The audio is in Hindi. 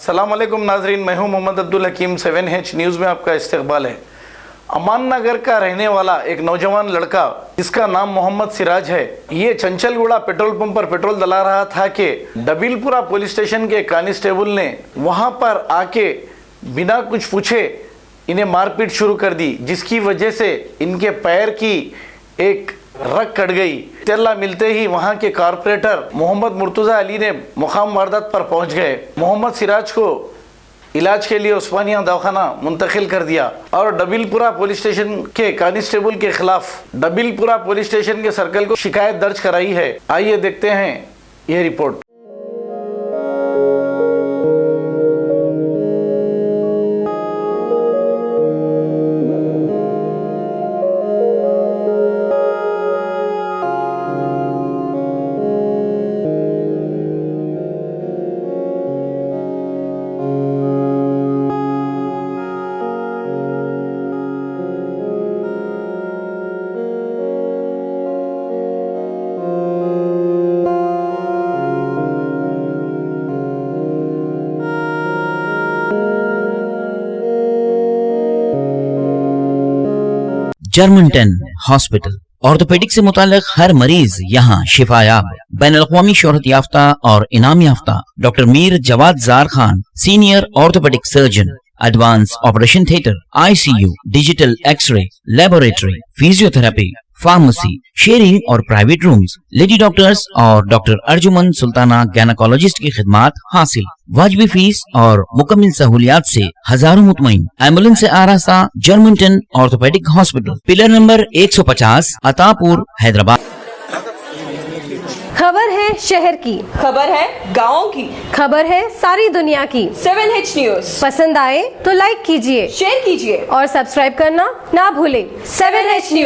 अस्सलाम वालेकुम नाजरीन, मैं हूं मोहम्मद अब्दुल हकीम। 7H न्यूज़ में आपका इस्तकबाल है। अमान नगर का रहने वाला एक नौजवान लड़का जिसका नाम मोहम्मद सिराज है, ये चंचलगुड़ा पेट्रोल पंप पर पेट्रोल डला रहा था कि डबीलपुरा पुलिस स्टेशन के कांस्टेबल ने वहां पर आके बिना कुछ पूछे इन्हें मारपीट शुरू कर दी, जिसकी वजह से इनके पैर की एक रग कट गई। इत्तला मिलते ही वहां के कारपोरेटर मोहम्मद मुर्तजा अली ने मुकाम वारदात पर पहुंच गए। मोहम्मद सिराज को इलाज के लिए उस्मानिया दवाखाना मुंतकिल कर दिया और डबीलपुरा पुलिस स्टेशन के कांस्टेबल के खिलाफ डबीलपुरा पुलिस स्टेशन के सर्कल को शिकायत दर्ज कराई है। आइए देखते हैं यह रिपोर्ट। जर्मनटन हॉस्पिटल ऑर्थोपेडिक से मुताल्लिक हर मरीज यहाँ शिफायाब। बैनुल-अक़वामी शोहरत याफ्ता और इनाम याफ्ता doctor Mir Jawad Jar Khan, senior orthopaedic surgeon, advance operation theatre, ICU, digital x ray, laboratory, physiotherapy, pharmacy, sharing और प्राइवेट रूम्स, लेडी डॉक्टर्स और डॉक्टर अर्जुमन सुल्ताना गैनकोलॉजिस्ट की खिदमात हासिल। वाजिबी फीस और मुकम्मल सहूलियात से हजारों मुतमईन। एम्बुलेंस से आरास्ता Germanton orthopaedic hospital, pillar number 150, Attapur, Hyderabad. खबर है शहर की, खबर है गाँव की, खबर है सारी दुनिया की। 7H न्यूज़ पसंद आए तो लाइक कीजिए, शेयर कीजिए और सब्सक्राइब करना ना भूलें। 7H news.